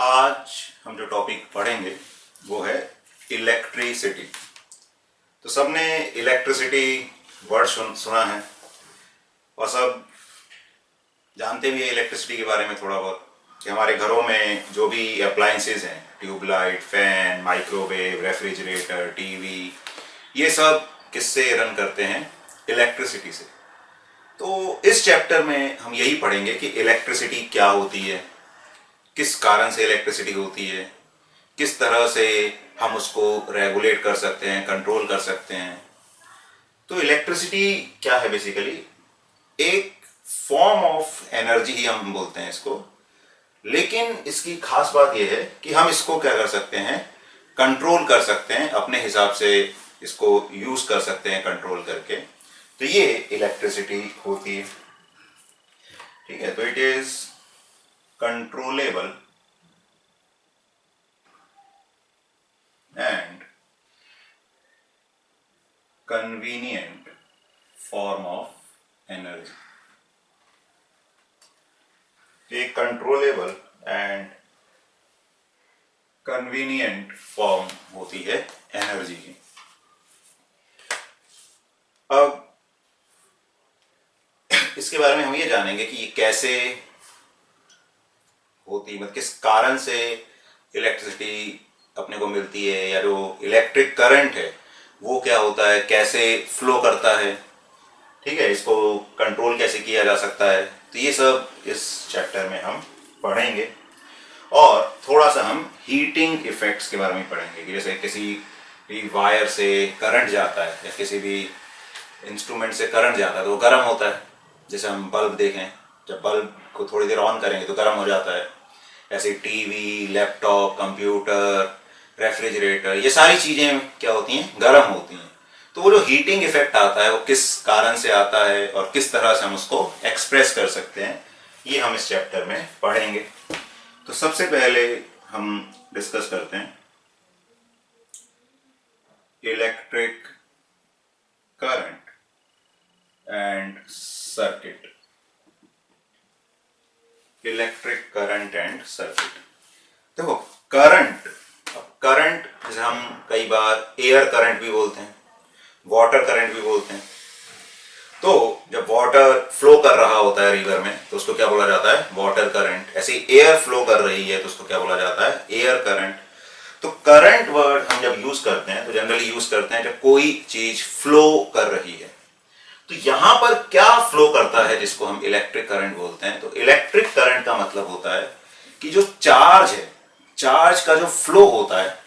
आज हम जो टॉपिक पढ़ेंगे वो है इलेक्ट्रिसिटी। तो सबने इलेक्ट्रिसिटी वर्ड सुना है और सब जानते भी हैं इलेक्ट्रिसिटी के बारे में थोड़ा बहुत, कि हमारे घरों में जो भी अप्लायंसेज हैं, tube light, fan, microwave, refrigerator, TV, ये सब किससे रन करते हैं? इलेक्ट्रिसिटी से। तो इस चैप्टर में हम यही पढ़ेंगे कि इलेक्ट्रिसिटी क्या होती है, किस कारण से इलेक्ट्रिसिटी होती है, किस तरह से हम उसको रेगुलेट कर सकते हैं, कंट्रोल कर सकते हैं। तो इलेक्ट्रिसिटी क्या है? बेसिकली एक फॉर्म ऑफ एनर्जी ही हम बोलते हैं इसको, लेकिन इसकी खास बात यह है कि हम इसको क्या कर सकते हैं? कंट्रोल कर सकते हैं, अपने हिसाब से इसको यूज कर सकते हैं कंट्रोल करके। तो ये इलेक्ट्रिसिटी होती है, ठीक है। तो it is controllable and convenient form of energy. एक कंट्रोलेबल एंड कन्वीनियंट फॉर्म होती है एनर्जी की। अब इसके बारे में हम ये जानेंगे कि ये कैसे होती, मतलब किस कारण से इलेक्ट्रिसिटी अपने को मिलती है, या जो इलेक्ट्रिक करंट है वो क्या होता है, कैसे फ्लो करता है, ठीक है, इसको कंट्रोल कैसे किया जा सकता है। तो ये सब इस चैप्टर में हम पढ़ेंगे। और थोड़ा सा हम हीटिंग इफेक्ट्स के बारे में पढ़ेंगे कि जैसे किसी भी वायर से करंट जाता है या किसी भी इंस्ट्रूमेंट से करंट जाता है तो वो गर्म होता है। जैसे हम बल्ब देखें, जब बल्ब को थोड़ी देर ऑन करेंगे तो गर्म हो जाता है। ऐसे टीवी, लैपटॉप, कंप्यूटर, रेफ्रिजरेटर, ये सारी चीज़ें क्या होती हैं? गर्म होती हैं। तो वो जो हीटिंग इफेक्ट आता है वो किस कारण से आता है और किस तरह से हम उसको एक्सप्रेस कर सकते हैं, ये हम इस चैप्टर में पढ़ेंगे। तो सबसे पहले हम डिस्कस करते हैं electric current and circuit. Electric current and circuit. देखो करंट, अब करंट जैसे हम कई बार एयर करंट भी बोलते हैं, वाटर करंट भी बोलते हैं। तो जब वाटर फ्लो कर रहा होता है रिवर में तो उसको क्या बोला जाता है? Water current. ऐसे एयर फ्लो कर रही है तो उसको क्या बोला जाता है? Air current. तो करंट वर्ड हम जब यूज करते हैं तो जनरली यूज करते हैं जब कोई चीज फ्लो कर रही है। तो यहां पर क्या फ्लो करता है जिसको हम इलेक्ट्रिक करंट बोलते हैं? तो इलेक्ट्रिक करंट का मतलब होता है कि जो चार्ज है, चार्ज का जो फ्लो होता है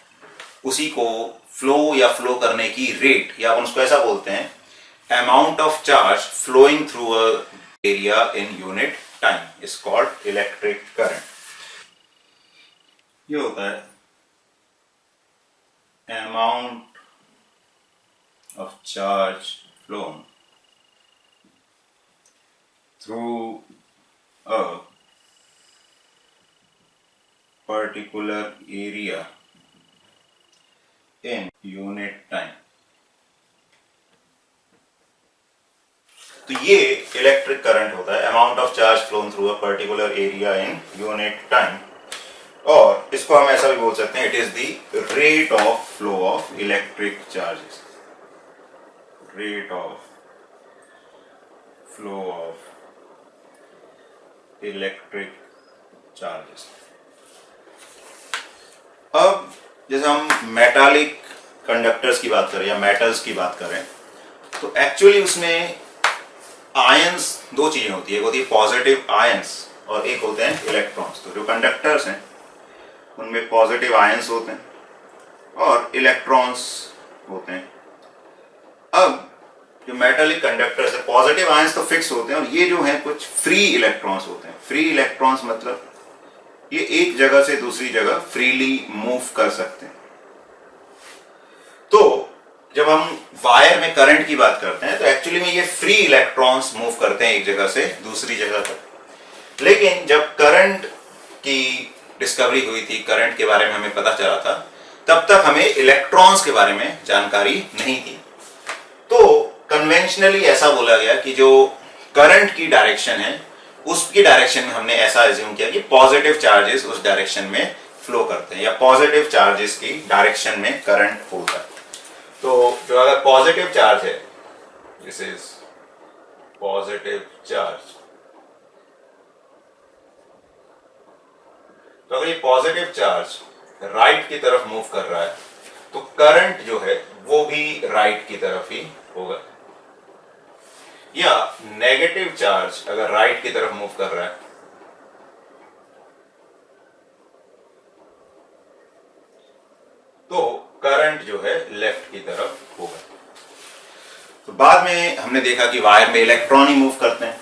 उसी को फ्लो या फ्लो करने की रेट, या अपन उसको ऐसा बोलते हैं amount of charge flowing through a area in unit time is called electric current. ये होता है amount of charge flown through a particular area in unit time. तो ये इलेक्ट्रिक करंट होता है, amount of charge phloem through a particular area in unit time. और इसको हम ऐसा भी बोल सकते हैं, it is the rate of flow of electric charges. Rate of flow of electric charges. अब जैसे हम मेटालिक कंडक्टर्स की बात करें या मेटल्स की बात करें तो एक्चुअली उसमें आयंस, दो चीजें होती है, एक होती है पॉजिटिव आयंस और एक होते हैं इलेक्ट्रॉन्स। तो जो कंडक्टर्स हैं उनमें पॉजिटिव आयंस होते हैं और इलेक्ट्रॉन्स होते हैं। अब जो मेटालिक कंडक्टर्स है, पॉजिटिव आयंस तो फिक्स होते हैं और ये जो है कुछ फ्री इलेक्ट्रॉन्स होते हैं। फ्री इलेक्ट्रॉन्स मतलब ये एक जगह से दूसरी जगह फ्रीली मूव कर सकते हैं। तो जब हम वायर में करंट की बात करते हैं तो एक्चुअली में ये फ्री इलेक्ट्रॉन्स मूव करते हैं एक जगह से दूसरी जगह तक। लेकिन जब करंट की डिस्कवरी हुई थी, करंट के बारे में हमें पता चला था, तब तक हमें इलेक्ट्रॉन्स के बारे में जानकारी नहीं थी। तो कन्वेंशनली ऐसा बोला गया कि जो करंट की डायरेक्शन है उसकी डायरेक्शन में हमने ऐसा एज्यूम किया कि पॉजिटिव चार्जेस उस डायरेक्शन में फ्लो करते हैं या पॉजिटिव चार्जेस की डायरेक्शन में करंट होता है। तो जो अगर पॉजिटिव चार्ज है, दिस इज पॉजिटिव चार्ज, तो अगर ये पॉजिटिव चार्ज राइट की तरफ मूव कर रहा है तो करंट जो है वो भी राइट की तरफ ही होगा। या नेगेटिव चार्ज अगर राइट की तरफ मूव कर रहा है तो करंट जो है लेफ्ट की तरफ होगा। तो बाद में हमने देखा कि वायर में इलेक्ट्रॉन ही मूव करते हैं,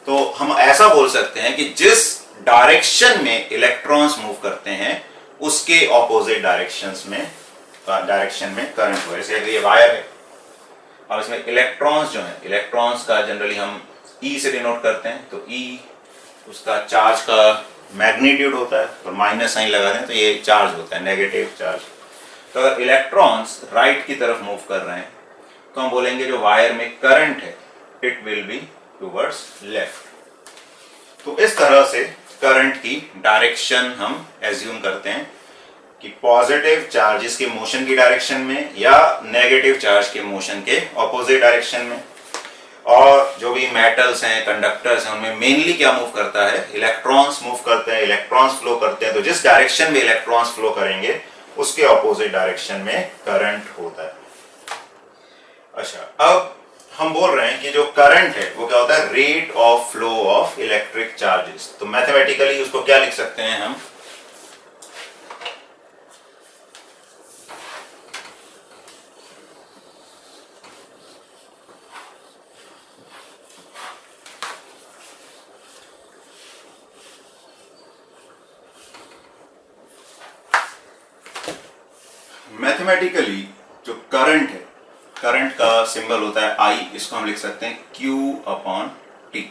तो हम ऐसा बोल सकते हैं कि जिस डायरेक्शन में इलेक्ट्रॉन्स मूव करते हैं उसके ऑपोजिट डायरेक्शन में करंट हो। जैसे ये वायर है और इसमें इलेक्ट्रॉन्स जो हैं, इलेक्ट्रॉन्स का जनरली हम ई से डिनोट करते हैं, तो ई उसका चार्ज का मैग्नीट्यूड होता है और माइनस साइन लगा दें तो ये चार्ज होता है, नेगेटिव चार्ज। तो अगर इलेक्ट्रॉन्स राइट की तरफ मूव कर रहे हैं तो हम बोलेंगे जो वायर में करंट है it will be towards left. तो इस तरह से करंट की डायरेक्शन हम एज्यूम करते हैं कि पॉजिटिव चार्जेस के मोशन की डायरेक्शन में या नेगेटिव चार्ज के मोशन के ऑपोजिट डायरेक्शन में। और जो भी मेटल्स हैं, कंडक्टर्स हैं, उनमें मेनली क्या मूव करता है, इलेक्ट्रॉन्स मूव करते हैं, इलेक्ट्रॉन्स फ्लो करते हैं। तो जिस डायरेक्शन में इलेक्ट्रॉन्स फ्लो करेंगे उसके ऑपोजिट डायरेक्शन में करंट होता है। अच्छा, अब हम बोल रहे हैं कि जो करंट है वो क्या होता है, rate of flow of electric charges. तो मैथमेटिकली उसको क्या लिख सकते हैं हम, मैथमेटिकली जो करंट है, करंट का सिंबल होता है आई, इसको हम लिख सकते हैं Q upon T,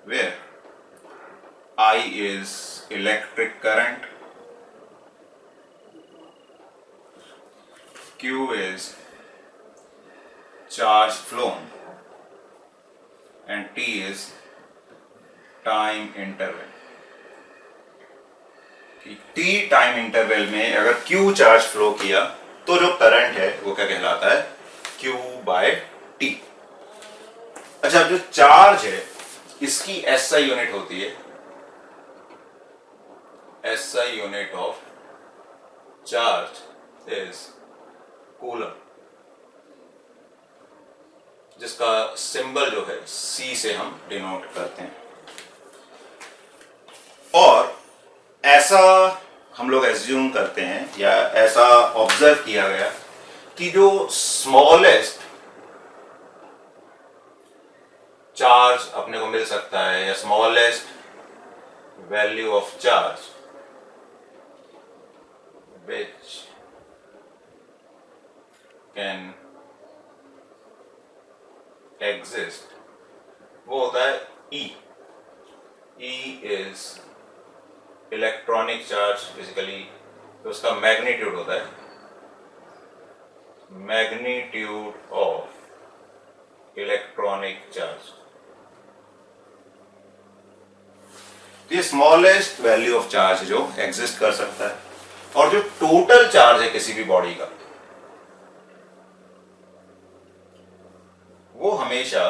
where I is electric current, Q is charge flown and T is time interval. T time interval में अगर Q चार्ज फ्लो किया तो जो करंट है वो क्या कहलाता है, Q बाय T। अच्छा, जो चार्ज है इसकी SI यूनिट होती है, SI unit of charge is coulomb, जिसका सिंबल जो है C से हम डिनोट करते हैं। और ऐसा हम लोग एज्यूम करते हैं या ऐसा ऑब्जर्व किया गया कि जो स्मॉलेस्ट चार्ज अपने को मिल सकता है या smallest value of charge which can exist, वो होता है E। E is electronic charge, physically तो उसका मैग्नीट्यूड होता है मैग्नीट्यूड ऑफ इलेक्ट्रॉनिक चार्ज। ये स्मॉलेस्ट वैल्यू ऑफ चार्ज जो एग्जिस्ट कर सकता है। और जो टोटल चार्ज है किसी भी बॉडी का वो हमेशा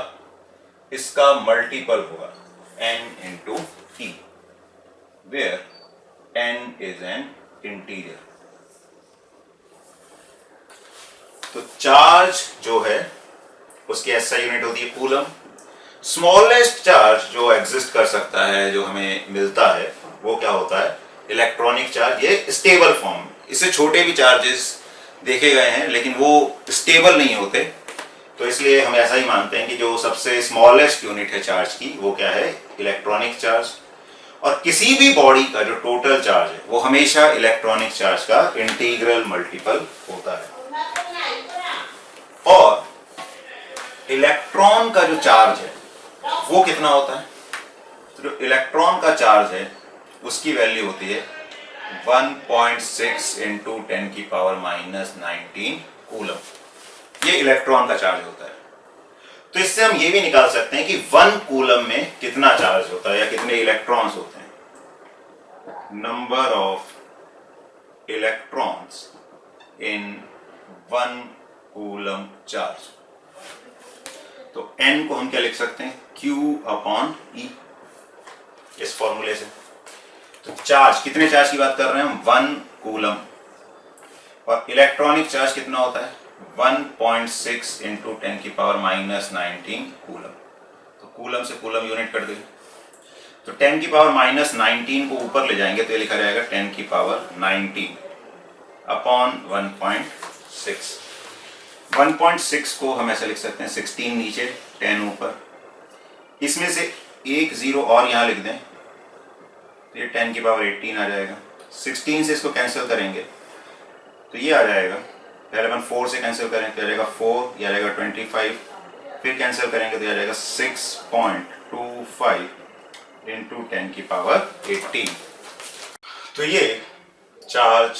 इसका मल्टीपल होगा, n into E, where n is an integer। तो चार्ज जो है उसकी SI यूनिट होती है कूलम। स्मॉलेस्ट चार्ज जो एग्जिस्ट कर सकता है, जो हमें मिलता है, वो क्या होता है, इलेक्ट्रॉनिक चार्ज। ये स्टेबल फॉर्म, इससे छोटे भी चार्जेस देखे गए हैं लेकिन वो स्टेबल नहीं होते, तो इसलिए हम ऐसा ही मानते हैं कि जो सबसे स्मॉलेस्ट यूनिट है चार्ज की वो क्या है, इलेक्ट्रॉनिक चार्ज। और किसी भी बॉडी का जो टोटल चार्ज है वो हमेशा इलेक्ट्रॉनिक चार्ज का इंटीग्रल मल्टीपल होता है। और इलेक्ट्रॉन का जो चार्ज है वो कितना होता है, तो जो इलेक्ट्रॉन का चार्ज है उसकी वैल्यू होती है 1.6 इंटू 10 की पावर माइनस 19 कूलम। ये इलेक्ट्रॉन का चार्ज होता है। तो इससे हम ये भी निकाल सकते हैं कि 1 कूलम में कितना चार्ज होता है या कितने इलेक्ट्रॉन्स होते हैं। Number of electrons in 1 coulomb charge. तो n को हम क्या लिख सकते हैं, Q अपॉन E, इस फॉर्मूले से। तो चार्ज, कितने चार्ज की बात कर रहे हैं हम, 1 कूलम, और इलेक्ट्रॉनिक चार्ज कितना होता है 1.6 इंटू 10 की पावर माइनस 19 कूलम। तो कूलम से कूलम यूनिट कट गई, तो 10 की पावर माइनस 19 को ऊपर ले जाएंगे तो ये लिखा जाएगा 10 की पावर 19 अपॉन 1.6। 1.6 को हम ऐसे लिख सकते हैं 16 नीचे 10 ऊपर, इसमें से एक जीरो और यहां लिख दें तो ये 10 की पावर 18 आ जाएगा। 16 से इसको कैंसिल करेंगे तो ये आ जाएगा, पहले अपन 4 से कैंसिल करें तो आ जाएगा 4, यह आ जाएगा 25, फिर कैंसिल करेंगे तो आ जाएगा 6.25 इंटू 10 की पावर 18। तो ये चार्ज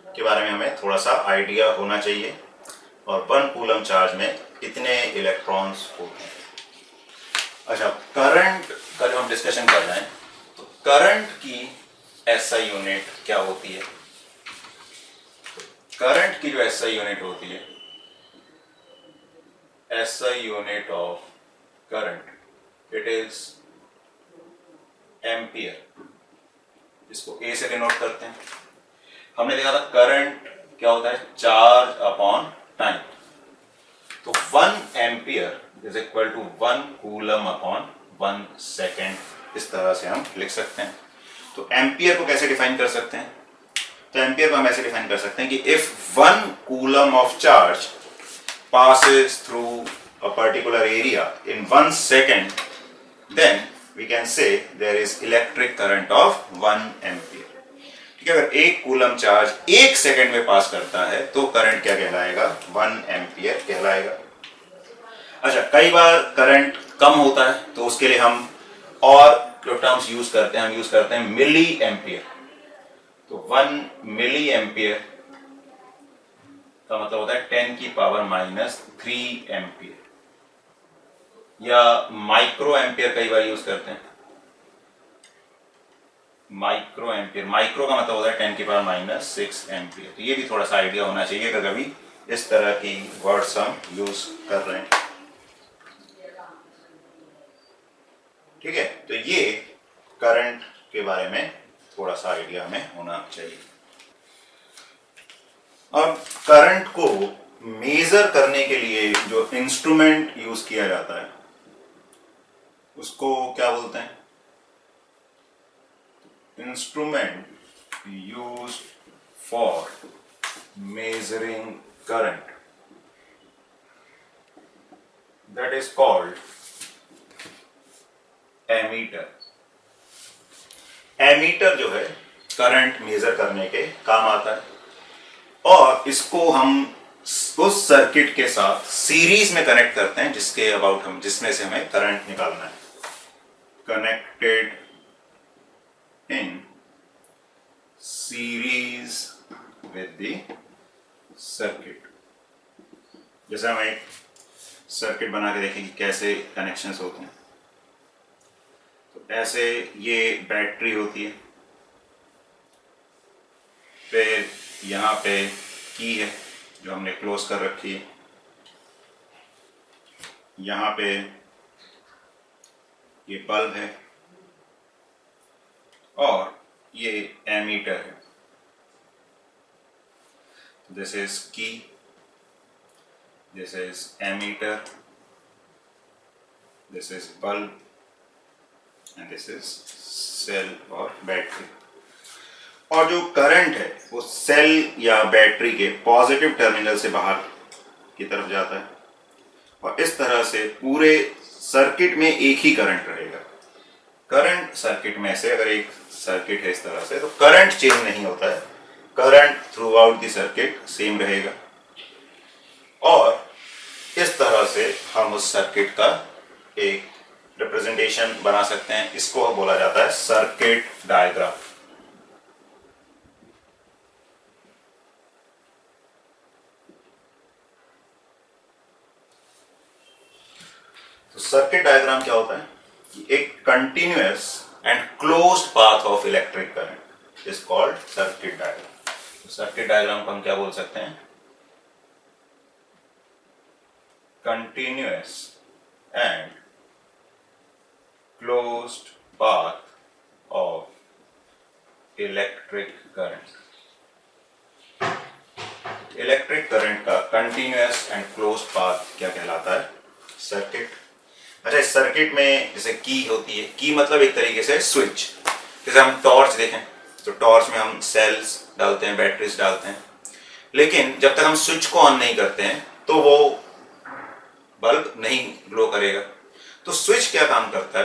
के बारे में हमें थोड़ा सा आइडिया होना चाहिए, और 1 कूलम चार्ज में कितने इलेक्ट्रॉन्स होते हैं। अच्छा, करंट का जो हम डिस्कशन कर रहे हैं, तो करंट की एसआई यूनिट क्या होती है। करंट की जो एसआई यूनिट होती है, SI unit of current, it is ampere. इसको ए से डिनोट करते हैं। हमने देखा था करंट क्या होता है, चार्ज अपॉन टाइम। तो 1 ampere is equal to 1 coulomb upon 1 second, इस तरह से हम लिख सकते हैं। तो एम्पियर को कैसे डिफाइन कर सकते हैं, तो एम्पियर को हम ऐसे डिफाइन कर सकते हैं कि if 1 coulomb of charge passes through a particular area in 1 second, then we can say there is electric current of 1 ampere। ठीक है, अगर 1 कूलम चार्ज 1 सेकेंड में पास करता है तो करंट क्या कहलाएगा, 1 एम्पियर कहलाएगा। अच्छा, कई बार करंट कम होता है तो उसके लिए हम और जो टर्म्स यूज करते हैं, हम यूज करते हैं मिली एम्पियर। तो 1 मिली एम्पियर का मतलब होता है 10 की पावर माइनस 3 एम्पियर, या माइक्रो एम्पियर कई बार यूज करते हैं। माइक्रो एम्पियर, माइक्रो का मतलब होता है 10 की पावर माइनस 6 एम्पियर। तो ये भी थोड़ा सा आइडिया होना चाहिए कि कभी इस तरह की वर्ड्स हम यूज कर रहे हैं। ठीक है, तो ये करंट के बारे में थोड़ा सा आइडिया हमें होना चाहिए। अब करंट को मेजर करने के लिए जो इंस्ट्रूमेंट यूज किया जाता है उसको क्या बोलते हैं, instrument use for measuring current, that is called ammeter. Ammeter जो है करंट मेजर करने के काम आता है, और इसको हम उस सर्किट के साथ सीरीज में कनेक्ट करते हैं जिसके अबाउट हम, जिसमें से हमें करंट निकालना है। Connected in series with the circuit. जैसे हम एक सर्किट बना के देखें कि कैसे कनेक्शंस होते हैं। तो ऐसे ये बैटरी होती है, फिर यहाँ पे की है जो हमने क्लोज कर रखी है, यहाँ पे ये बल्ब है, और ये एमीटर है। This is key, this is ammeter, this is bulb, and this is cell और बैटरी। और जो करंट है वो सेल या बैटरी के पॉजिटिव टर्मिनल से बाहर की तरफ जाता है, और इस तरह से पूरे सर्किट में एक ही करंट रहेगा। करंट सर्किट में से, अगर एक सर्किट है इस तरह से, तो करंट चेंज नहीं होता है, current through out the circuit same रहेगा। और इस तरह से हम उस सर्किट का एक रिप्रेजेंटेशन बना सकते हैं। इसको बोला जाता है सर्किट डायग्राम। तो सर्किट डायग्राम क्या होता है कि एक continuous and closed path of electric current is called circuit diagram. Circuit diagram को हम क्या बोल सकते हैं? Continuous and closed path of electric current. Electric current का कंटिन्यूअस एंड क्लोज्ड पाथ क्या कहलाता है? सर्किट। अच्छा, इस सर्किट में जैसे की होती है, की मतलब एक तरीके से स्विच। जैसे हम टॉर्च देखें तो टॉर्च में हम सेल्स डालते हैं, बैटरीज डालते हैं, लेकिन जब तक हम स्विच को ऑन नहीं करते हैं तो वो बल्ब नहीं ग्लो करेगा। तो स्विच क्या काम करता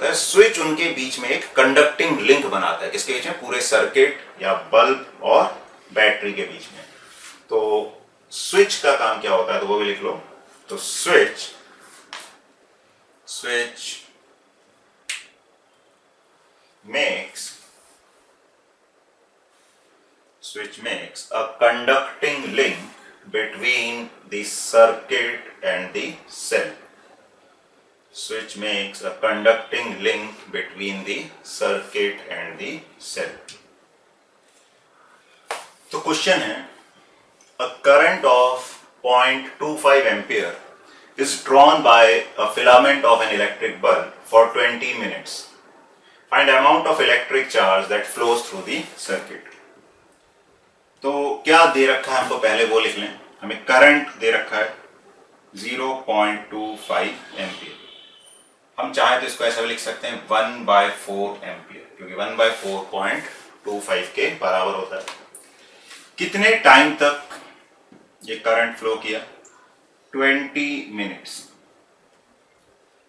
है? स्विच उनके बीच में एक कंडक्टिंग लिंक बनाता है। किसके बीच में? पूरे सर्किट या बल्ब और बैटरी के बीच में। तो स्विच का काम क्या होता है, तो वो भी लिख लो। तो switch makes a conducting link between the circuit and the cell. Switch makes a conducting link between the circuit and the cell. तो क्वेश्चन है, a current of 0.25 ampere is drawn by a filament of an electric bulb for 20 minutes. Find the amount of electric charge that flows through the circuit. तो क्या दे रखा है हमको, पहले वो लिख लें। हमें करंट दे रखा है 0.25 एम्पियर। हम चाहें तो इसको ऐसा भी लिख सकते हैं 1/4 एम्पियर, क्योंकि 1/4 0.25 के बराबर होता है। कितने टाइम तक ये करंट फ्लो किया? 20 मिनट्स।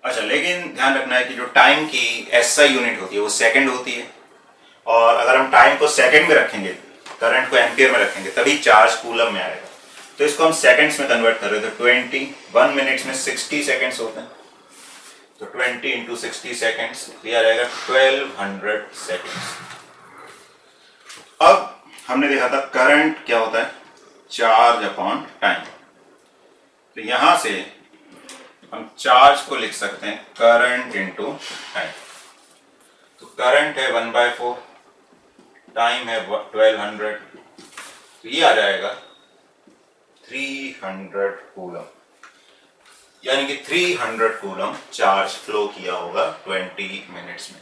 अच्छा, लेकिन ध्यान रखना है कि जो टाइम की एसआई यूनिट होती है वो सेकंड होती है, और अगर हम टाइम को सेकंड में रखेंगे, करंट को एम्पियर में रखेंगे, तभी चार्ज कूलम में आएगा। तो इसको हम सेकंड्स में कन्वर्ट कर रहे हैं, तो 21 मिनट्स में 60 सेकंड्स होते हैं, तो 20 इंटू 60 सेकंड्स, ये आ जाएगा 1200 सेकंड्स। अब हमने देखा था करंट क्या होता है? Charge upon time. तो यहां से हम चार्ज को लिख सकते हैं करंट इंटू टाइम। तो करंट है 1/4, टाइम है 1200, तो ये आ जाएगा 300 कूलम, यानी कि 300 कूलम चार्ज फ्लो किया होगा 20 मिनट्स में।